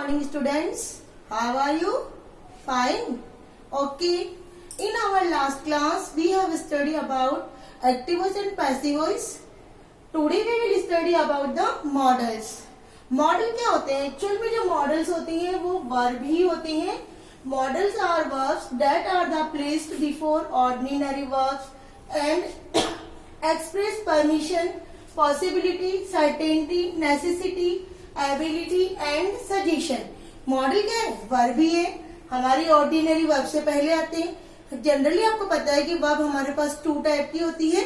morning, students. How are you? Fine. Okay. In our last class, we have studied about active voice and passive voice. Today we will study about the models. Model क्या होते हैं? Actual में जो models होती हैं वो verb ही होती हैं. Models are verbs that are the placed before ordinary verbs and express permission, possibility, certainty, necessity, ability and suggestion. Model क्या है? वर्ब ही है. हमारी ऑर्डिनरी वर्ब से पहले आते हैं. जनरली आपको पता है कि वर्ब हमारे पास टू टाइप की होती है,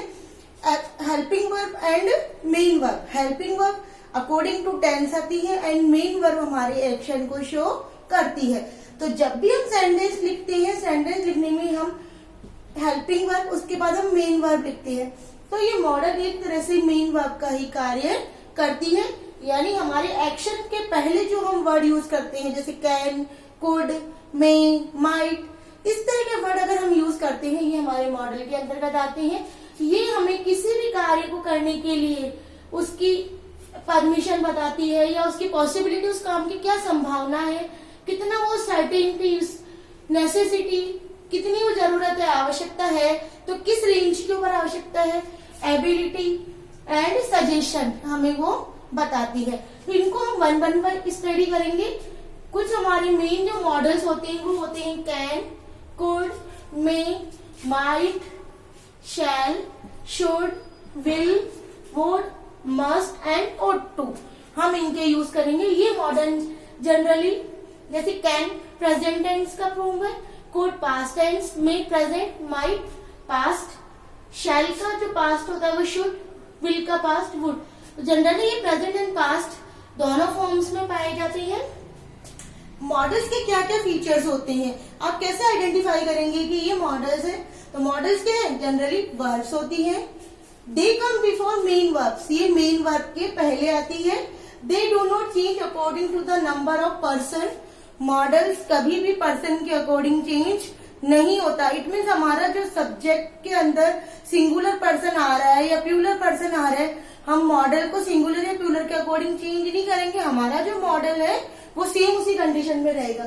helping verb and main verb. Helping verb according to tense आती है एंड मेन वर्ब हमारे एक्शन को शो करती है. तो जब भी हम सेंटेंस लिखते हैं, सेंटेंस लिखने में हम हेल्पिंग वर्ब, उसके बाद हम मेन वर्ब लिखते हैं. तो ये मॉडल एक तरह से मेन वर्ब का ही कार्य करती है. यानी हमारे एक्शन के पहले जो हम वर्ड यूज करते हैं, जैसे कैन, कुड, मे, माइट, इस तरह के वर्ड अगर हम यूज करते हैं, ये हमारे मॉडल के अंतर्गत आते हैं. ये हमें किसी भी कार्य को करने के लिए उसकी परमिशन बताती है या उसकी पॉसिबिलिटी, उस काम की क्या संभावना है, कितना वो सर्टेनिटी, नेसेसिटी, कितनी वो जरूरत है, आवश्यकता है, तो किस रेंज के ऊपर आवश्यकता है, एबिलिटी एंड सजेशन हमें वो बताती है. तो इनको हम वन वन पर स्टडी करेंगे. कुछ हमारे मेन जो मॉडल्स होते हैं वो होते हैं can, could, may, might, shall, should, will, would, must and ought to. हम इनके यूज करेंगे. ये मॉडल जनरली जैसे कैन प्रेजेंट टेंस का फॉर्म है, could past tense, may present, might past, shall का जो पास्ट होता है वो शुड, विल का पास्ट वुड. जनरली ये प्रेजेंट एंड पास्ट दोनों फॉर्म्स में पाए जाते हैं. मॉडल्स के क्या क्या फीचर्स होते हैं, आप कैसे आइडेंटिफाई करेंगे कि ये मॉडल्स है? तो मॉडल्स क्या है? जनरली वर्ब्स होती हैं. They come before main verbs, ये मेन वर्ब के पहले आती है. They do not change according to the number of person. Models कभी भी पर्सन के अकॉर्डिंग चेंज नहीं होता. इट मीन्स हमारा जो सब्जेक्ट के अंदर सिंगुलर पर्सन आ रहा है या प्लूरल पर्सन आ रहा है, हम मॉडल को सिंगुलर या प्लूरल के अकॉर्डिंग चेंज नहीं करेंगे. हमारा जो मॉडल है वो सेम उसी कंडीशन में रहेगा.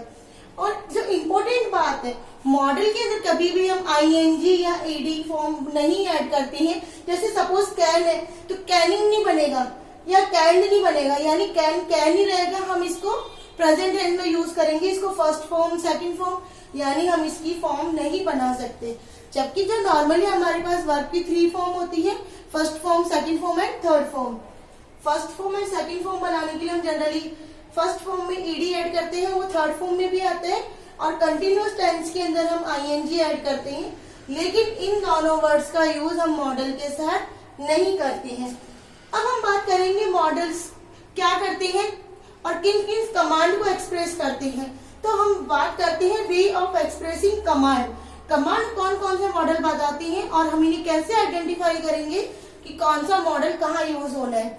और जो इम्पोर्टेंट बात है, मॉडल के अंदर कभी भी हम आईएनजी या एडी फॉर्म नहीं ऐड करते हैं. जैसे सपोज कैन है तो कैनिंग नहीं बनेगा या कैंड नहीं बनेगा, यानी कैन ही रहेगा. हम इसको प्रेजेंट टेंस में यूज करेंगे, इसको फर्स्ट फॉर्म, सेकंड फॉर्म, यानी हम इसकी फॉर्म नहीं बना सकते. जबकि जो नॉर्मली हमारे पास वर्ब की 3 फॉर्म होती है, first form, second form and third form. First form and second form बनाने के लिए हम जनरली फर्स्ट फॉर्म में ईडी ऐड करते हैं, वो थर्ड फॉर्म में भी आता है. और कंटिन्यूअस टेंस के अंदर हम आईएनजी ऐड करते हैं. लेकिन इन दोनों वर्ड्स का यूज हम मॉडल के साथ नहीं करते हैं. अब हम बात करेंगे मॉडल्स क्या करते हैं और किन किन कमांड को एक्सप्रेस करते हैं. तो हम बात करते हैं way of expressing command. Command कौन कौन से मॉडल बताती हैं और हम इन्हें कैसे आइडेंटिफाई करेंगे कि कौन सा मॉडल कहाँ यूज होना है.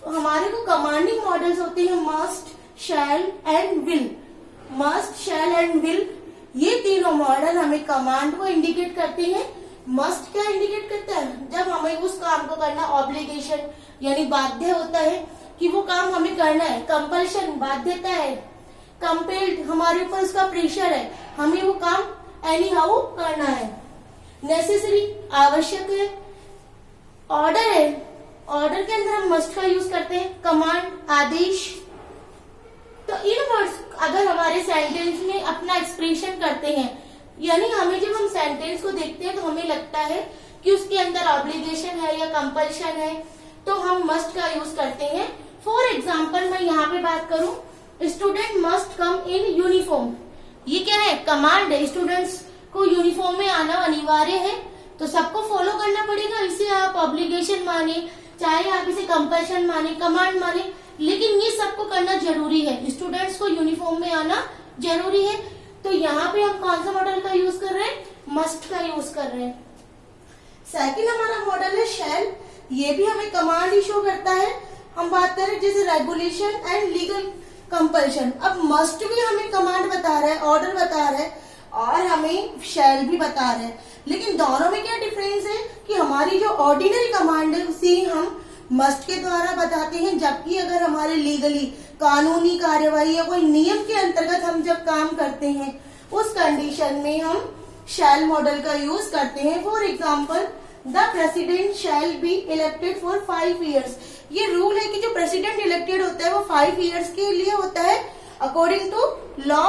तो हमारे को कमांडिंग मॉडल्स होते हैं must, shall and will. Must, shall and will, ये तीनों मॉडल हमें कमांड को इंडिकेट करते हैं. मस्ट क्या इंडिकेट करता है? जब हमें उस काम को करना, ऑब्लिगेशन यानी बाध्य होता है कि वो काम हमें करना है. कंपल्शन बाध्यता है. कंपेल्ड हमारे ऊपर उसका प्रेशर है, हमें वो काम एनी हाउ करना है. नेसेसरी आवश्यक है. ऑर्डर है, ऑर्डर के अंदर हम मस्ट का यूज करते हैं. कमांड आदेश. तो इन वर्ड्स अगर हमारे सेंटेंस में अपना एक्सप्रेशन करते हैं, यानी हमें जब हम सेंटेंस को देखते हैं तो हमें लगता है कि उसके अंदर ऑब्लिगेशन है या कंपल्शन है, तो हम मस्ट का यूज करते हैं. फॉर एग्जाम्पल मैं यहाँ पे बात करूं, student must come in uniform. ये क्या है? कमांड है. स्टूडेंट्स को यूनिफॉर्म में आना अनिवार्य है, तो सबको फॉलो करना पड़ेगा. इसे आप ऑब्लिगेशन माने, चाहे आप इसे कंपल्शन माने, कमांड माने, लेकिन ये सबको करना जरूरी है. स्टूडेंट्स को यूनिफॉर्म में आना जरूरी है. तो यहाँ पे हम कौन सा मॉडल का यूज कर रहे हैं? मस्ट का यूज कर रहे हैं. सेकंड हमारा मॉडल है शैल. ये भी हमें कमांड ही शो करता है. हम बात करें जैसे रेगुलेशन एंड लीगल कंपल्शन. अब मस्ट भी हमें कमांड बता रहा है, ऑर्डर बता रहा है, और हमें शैल भी बता रहा है. लेकिन दोनों में क्या डिफरेंस है कि हमारी जो ऑर्डिनरी कमांड है उसे हम मस्ट के द्वारा बताते हैं, जबकि अगर हमारे लीगली कानूनी कार्यवाही या कोई नियम के अंतर्गत हम जब काम करते हैं उस कंडीशन में हम शैल मॉडल का यूज करते हैं। For example, the president shall be elected for 5 years। ये रूल है कि जो प्रेसिडेंट इलेक्टेड होता है वो 5 years के लिए होता है अकॉर्डिंग टू लॉ।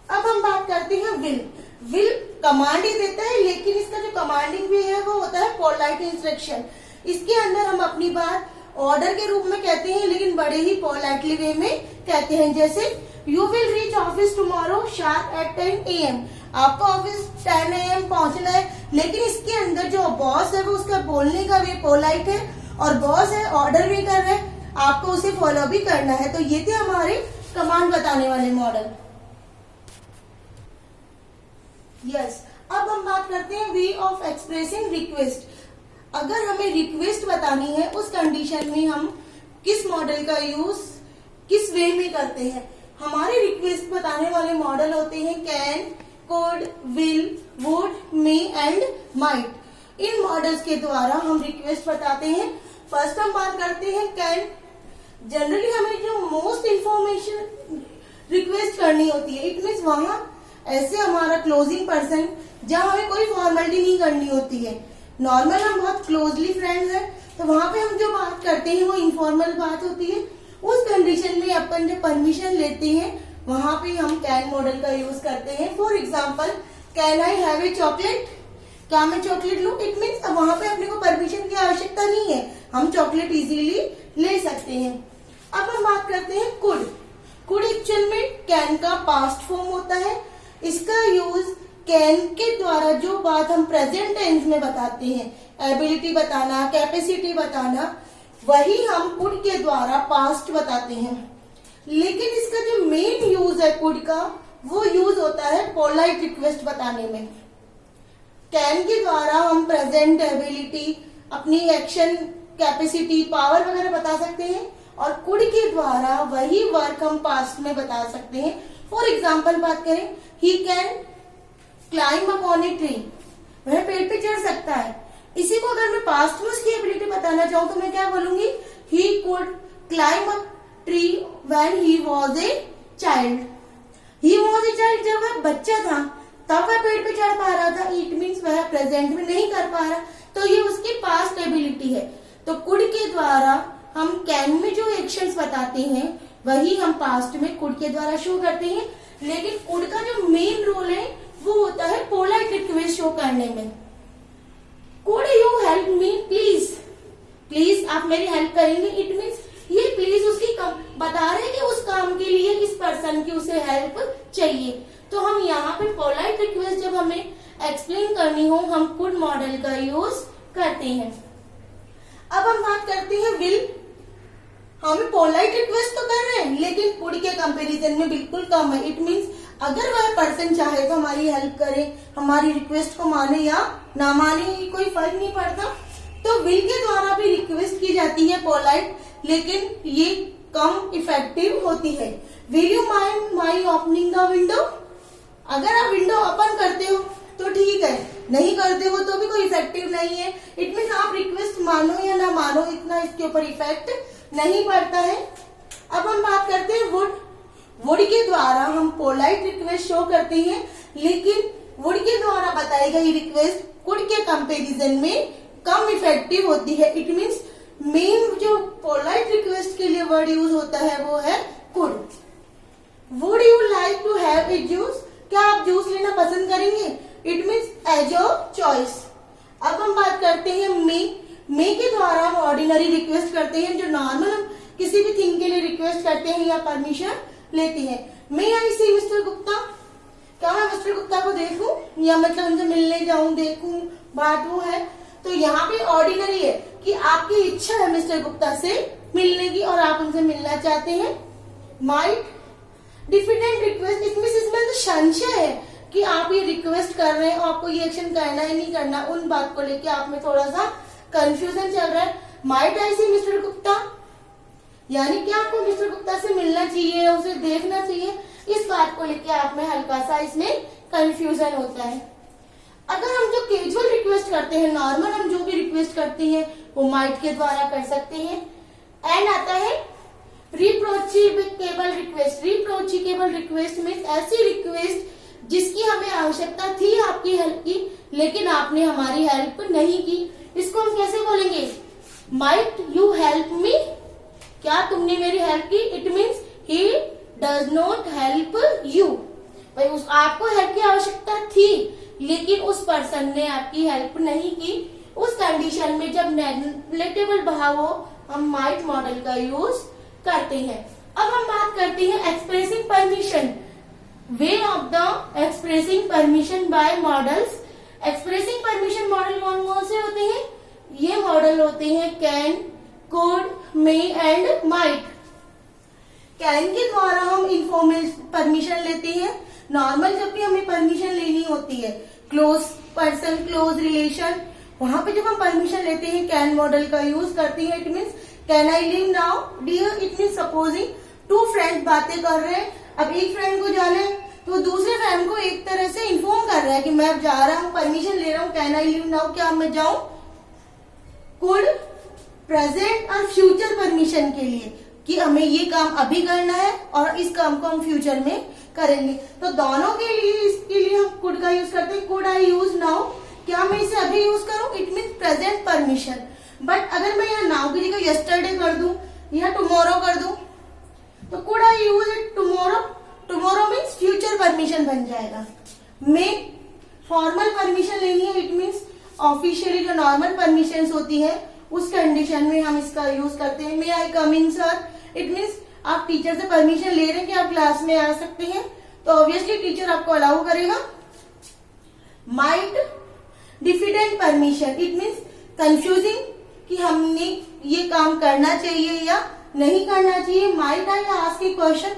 अब हम बात करते हैं विल। विल कमांड ही देता है, लेकिन इसका जो कमांडिंग भी है वो होता है पोलाइट इंस्ट्रक्शन। इसके अंदर हम अपनी बात ऑर्डर के रूप में कहते हैं, लेकिन बड़े ही पोलाइटली वे में कहते हैं। जैसे you will reach office tomorrow sharp eight 10 AM। आपको ऑफिस 10 AM पहुंचना है, लेकिन इसके अंदर जो बॉस है वो उसका बोलने का वे पोलाइट है, और बॉस है ऑर्डर भी कर रहा है, आपको उसे फॉलो भी करना है। तो ये थे हमारे कमांड बताने वाले मॉडल। यस, अब हम बात करते हैं वे ऑफ एक्सप्रेसिंग रिक्वेस्ट। अगर हमें रिक्वेस्ट बतानी है उस कंडीशन में हम किस मॉडल का यूज किस वे में करते हैं। हमारे रिक्वेस्ट बताने वाले मॉडल होते हैं can, could, will, would, may and might. In models के द्वारा हम रिक्वेस्ट बताते हैं। फर्स्ट हम बात करते हैं कैन। जनरली हमें जो मोस्ट इंफॉर्मेशन रिक्वेस्ट करनी होती है, इट मीन्स वहां ऐसे हमारा क्लोजिंग पर्सन जहां हमें कोई फॉर्मेलिटी नहीं करनी होती है, नॉर्मल हम बहुत क्लोजली फ्रेंड्स हैं, तो वहां पे हम जो बात करते हैं वो इनफॉर्मल बात होती है। उस कंडीशन में अपन जो परमिशन लेते हैं वहां पे हम कैन मॉडल का यूज करते हैं। For example, can I have a chocolate. क्या मैं चॉकलेट लूं? इट मीन्स वहां पे अपने को परमिशन की आवश्यकता नहीं है, हम चॉकलेट इजीली ले सकते हैं। अब हम बात करते हैं कुड। कुड एक्चुअल में कैन का पास्ट फॉर्म होता है। इसका यूज कैन के द्वारा जो बात हम प्रेजेंट टेंस में बताते हैं, एबिलिटी बताना, कैपेसिटी बताना, वही हम कुड के द्वारा पास्ट बताते हैं। लेकिन इसका जो मेन यूज है कुड का, वो यूज होता है पोलाइट रिक्वेस्ट बताने में। कैन के द्वारा हम प्रेजेंट एबिलिटी, अपनी एक्शन कैपेसिटी, पावर वगैरह बता सकते हैं, और कुड के द्वारा वही वर्क हम पास्ट में बता सकते हैं। फॉर एग्जाम्पल बात करें, he can climb upon a tree. वह पेड़ पे चढ़ सकता है। इसी को अगर मैं पास्ट में उसकी एबिलिटी बताना चाहूँ तो मैं क्या बोलूंगी, he could climb a tree when he was a child. He was a child, जब वह बच्चा था तब वह पेड़ पे चढ़ पा रहा था। इट मीन्स वह प्रेजेंट में नहीं कर पा रहा, तो ये उसकी पास्ट एबिलिटी है। तो कुड के द्वारा हम कैन में जो एक्शंस बताते हैं वही हम पास्ट में कुड के द्वारा शो करते हैं। लेकिन कुड का जो मेन रोल है वो होता है पोलाइट रिक्वेस्ट शो करने में। Could you help me please. Please आप मेरी हेल्प करेंगे। इट मीन्स ये प्लीज उसकी बता रहे हैं कि उस काम के लिए इस पर्सन की उसे हेल्प चाहिए। तो हम यहाँ पे पोलाइट रिक्वेस्ट जब हमें एक्सप्लेन करनी हो हम कुड मॉडल का यूज करते हैं। अब हम बात करते हैं विल। हम पोलाइट रिक्वेस्ट तो कर रहे हैं, लेकिन कुड के कंपैरिजन में बिल्कुल कम है। इट मीन्स अगर वह पर्सन चाहे तो हमारी हेल्प करे, हमारी रिक्वेस्ट को माने या ना माने, कोई फर्क नहीं पड़ता। तो विल के द्वारा भी रिक्वेस्ट की जाती है पोलाइट, लेकिन ये कम इफेक्टिव होती है। Will you mind my opening the window. अगर आप विंडो ओपन करते हो तो ठीक है, नहीं करते हो तो भी कोई इफेक्टिव नहीं है। इट मीन्स आप रिक्वेस्ट मानो या ना मानो, इतना इसके ऊपर इफेक्ट नहीं पड़ता है। अब हम बात करते हैं वुड। वुड के द्वारा हम पोलाइट रिक्वेस्ट शो करते हैं, लेकिन वुड के द्वारा बताई गई रिक्वेस्ट कुड के कंपैरिजन में कम इफेक्टिव होती है। इट मीन्स मेन जो पोलाइट रिक्वेस्ट के लिए वर्ड यूज होता है वो है could. Would you like to have a juice. क्या आप जूस लेना पसंद करेंगे? It means as your choice. अब हम बात करते हैं मे। मे के द्वारा हम ऑर्डिनरी रिक्वेस्ट करते हैं, जो नॉर्मल हम किसी भी थिंग के लिए रिक्वेस्ट करते हैं या परमिशन लेते हैं। मे आई सी मिस्टर गुप्ता। क्या मैं मिस्टर गुप्ता को देखूं या मतलब उनसे मिलने जाऊं, देखूं, बात वो है। तो यहाँ पे ऑर्डिनरी है कि आपकी इच्छा है मिस्टर गुप्ता से मिलने की और आप उनसे मिलना चाहते हैं। Might diffident request. इसमें तो संशय है कि आप ये रिक्वेस्ट कर रहे हैं और आपको ये एक्शन करना है नहीं करना, उन बात को लेके आप में थोड़ा सा कंफ्यूजन चल रहा है। Might I see mister Gupta, यानी कि आपको मिस्टर गुप्ता से मिलना चाहिए, उसे देखना चाहिए, इस बात को लेके आप में हल्का सा इसमें कंफ्यूजन होता है। अगर हम जो कैजुअल रिक्वेस्ट करते हैं, नॉर्मल हम जो भी रिक्वेस्ट करते हैं वो माइट के द्वारा कर सकते हैं। एंड आता है रिप्रोचेबल रिक्वेस्ट, रिप्रोचेबल रिक्वेस्ट मीन्स ऐसी रिक्वेस्ट जिसकी हमें आवश्यकता थी आपकी हेल्प की, लेकिन आपने हमारी हेल्प नहीं की। इसको हम कैसे बोलेंगे? माइट यू हेल्प मी, क्या तुमने मेरी हेल्प की? It means he does not help you, भाई उस आपको हेल्प की आवश्यकता थी लेकिन उस पर्सन ने आपकी हेल्प नहीं की। उस कंडीशन में जब नेगलेक्टेबल भाव हो हम माइट मॉडल का यूज करते हैं। अब हम बात करते हैं expressing permission, way of the expressing permission by models. Expressing permission model कौन कौन से होते हैं? ये मॉडल होते हैं can, could, may and might. Can के द्वारा हम इन्फॉर्मेशन परमिशन लेते हैं। नॉर्मल जब भी हमें परमिशन लेनी होती है, क्लोज पर्सन, क्लोज रिलेशन, वहां पे जब हम परमिशन लेते हैं कैन मॉडल का यूज करते हैं। It means can I leave now dear, it means supposing two friend बातें कर रहे हैं, अब एक फ्रेंड को जाना है तो दूसरे फ्रेंड को एक तरह से इन्फॉर्म कर रहा है कि मैं अब जा रहा हूँ, परमिशन ले रहा हूँ, कैन आई लीव नाउ, क्या मैं जाऊं? कुड प्रेजेंट और फ्यूचर परमिशन के लिए कि हमें ये काम अभी करना है और इस काम को हम फ्यूचर में करेंगे, तो दोनों के लिए इसके लिए हम कुड का यूज करते हैं। कुड आई यूज नाउ, क्या मैं इसे अभी यूज करूं? It means present permission. But अगर मैं यहाँ नाउ की जगह यस्टरडे कर दूं या टुमारो कर दूं तो could I use it tomorrow, tomorrow means future permission बन जाएगा। मे फॉर्मल परमिशन लेनी है, इट मीन्स ऑफिशियली जो नॉर्मल परमिशन होती है उस कंडीशन में हम इसका यूज करते हैं। मे आई कम इन सर, इट मीन्स आप टीचर से परमिशन ले रहे हैं कि आप क्लास में आ सकते हैं, तो ऑब्वियसली टीचर आपको अलाउ करेगा। Might diffident permission, it means confusing कि हमने ये काम करना चाहिए या नहीं करना चाहिए। Might I ask A question,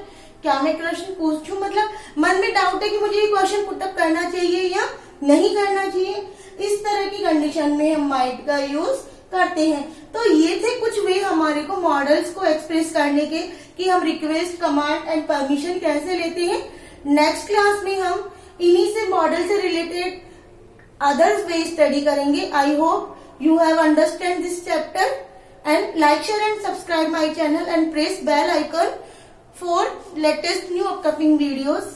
क्या मैं प्रश्न पूछूं, मतलब मन में डाउट है कि मुझे ये क्वेश्चन पुटअप करना चाहिए या नहीं करना चाहिए। इस तरह की कंडीशन में हम माइट का यूज करते हैं। तो ये थे कुछ वे हमारे को मॉडल्स को एक्सप्रेस करने के कि हम रिक्वेस्ट, कमांड एंड परमिशन कैसे लेते हैं। नेक्स्ट क्लास में हम इन्हीं से मॉडल से रिलेटेड अदर्स वे स्टडी करेंगे। I hope you have understand this chapter, and like, share and subscribe my channel and press bell icon for latest new upcoming videos.